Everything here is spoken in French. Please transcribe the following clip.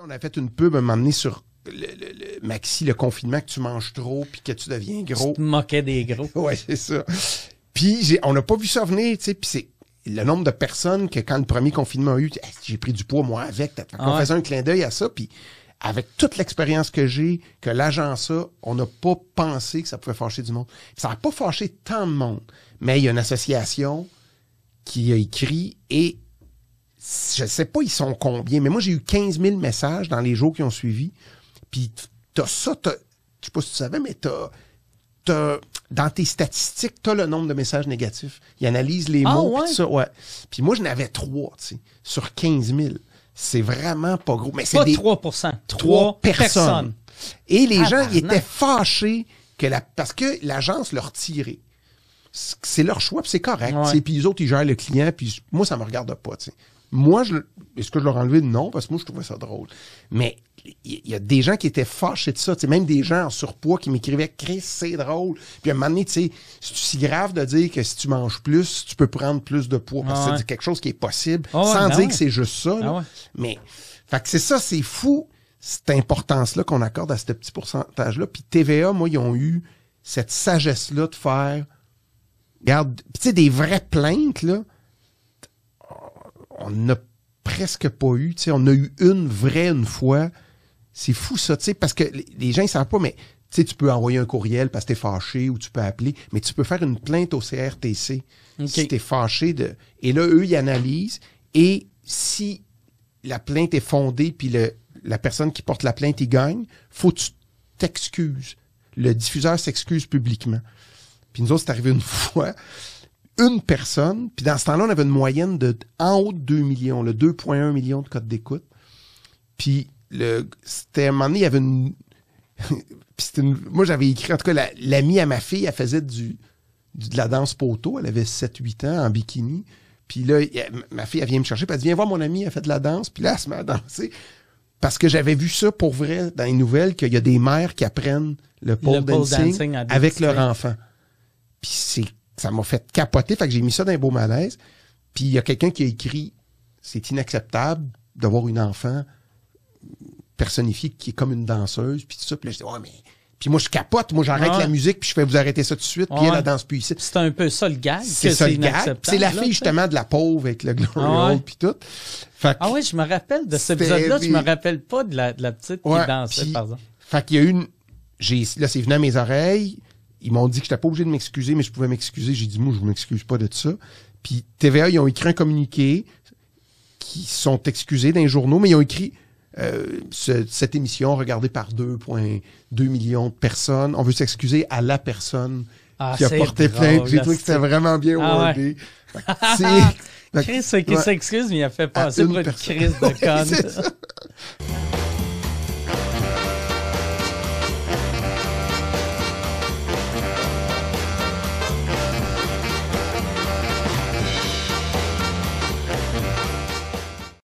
On a fait une pub un moment donné sur Maxi, le confinement, que tu manges trop puis que tu deviens gros. Tu te moquais des gros. Ouais, c'est ça. Puis on n'a pas vu ça venir, tu sais, puis c'est le nombre de personnes que quand le premier confinement a eu, hey, j'ai pris du poids, moi, avec. On faisait un clin d'œil à ça, puis avec toute l'expérience que j'ai, que l'agence a, on n'a pas pensé que ça pouvait fâcher du monde. Puis ça n'a pas fâché tant de monde. Mais il y a une association qui a écrit et je sais pas ils sont combien, mais moi j'ai eu 15 000 messages dans les jours qui ont suivi. Puis t'as ça, je sais pas si tu savais, mais dans tes statistiques, t'as le nombre de messages négatifs. Ils analysent les mots, pis tout ça, ouais. Puis moi, j'en avais 3, tu sais, sur 15 000. C'est vraiment pas gros. Mais c'est pas des 3%. 3 personnes. Et les gens, ils étaient non. fâchés parce que l'agence leur tirait. C'est leur choix, puis c'est correct. Ouais. Puis les autres, ils gèrent le client, puis moi, ça me regarde pas, tu sais. Moi, est-ce que je leur ai enlevé? Non, parce que moi, je trouvais ça drôle. Mais il y a des gens qui étaient fâchés de ça. Tu sais, même des gens en surpoids qui m'écrivaient « Chris, c'est drôle ». Puis à un moment donné, tu sais, c'est si grave de dire que si tu manges plus, tu peux prendre plus de poids. Parce que c'est quelque chose qui est possible, sans dire que c'est juste ça. Là. Mais, fait que c'est ça, c'est fou, cette importance-là qu'on accorde à ce petit pourcentage-là. Puis TVA, moi, ils ont eu cette sagesse-là de faire... Regarde, tu sais, des vraies plaintes, là, on n'a presque pas eu. Tu sais, on a eu une vraie une fois. C'est fou, ça, tu sais, parce que les gens, ils savent pas, mais tu sais, tu peux envoyer un courriel parce que t'es fâché ou tu peux appeler, mais tu peux faire une plainte au CRTC si t'es fâché. Et là, eux, ils analysent. Et si la plainte est fondée puis la personne qui porte la plainte, il gagne, faut que tu t'excuses. Le diffuseur s'excuse publiquement. Puis nous autres, c'est arrivé une fois, une personne, puis dans ce temps-là, on avait une moyenne de en haut de 2 millions, le 2,1 millions de codes d'écoute. Puis c'était un moment donné, il y avait une... moi, j'avais écrit, en tout cas, l'amie à ma fille, elle faisait de la danse poteau, elle avait 7-8 ans, en bikini. Puis là, ma fille, elle vient me chercher, puis elle dit, viens voir mon amie, elle fait de la danse. Puis là, elle se met à danser. Parce que j'avais vu ça pour vrai dans les nouvelles, qu'il y a des mères qui apprennent le pole dancing avec leur enfant. Puis ça m'a fait capoter, fait que j'ai mis ça dans un beau malaise. Puis il y a quelqu'un qui a écrit « C'est inacceptable d'avoir une enfant personnifiée qui est comme une danseuse. » Puis tout ça, puis là, je dis « Ouais, mais... » Puis moi, je capote, moi, j'arrête la musique, puis je fais « Vous arrêtez ça tout de suite. » Puis elle danse plus ici. C'est un peu ça le gag. C'est ça le gag. C'est la fille, justement, de la pauvre avec le glory hole, puis tout. Fait que, oui, je me rappelle de cet épisode-là. Je me rappelle pas de la petite qui dansait, par exemple. Fait qu'il y a une... Là, c'est venu à mes oreilles. Ils m'ont dit que j'étais pas obligé de m'excuser, mais je pouvais m'excuser. J'ai dit, moi, je m'excuse pas de ça. Puis TVA, ils ont écrit un communiqué qui sont excusés dans les journaux, mais ils ont écrit cette émission regardée par 2,2 millions de personnes. On veut s'excuser à la personne qui a porté plainte. J'ai trouvé que c'était vraiment bien wordé. Chris qui s'excuse, mais il a fait passer pour une crise de conne.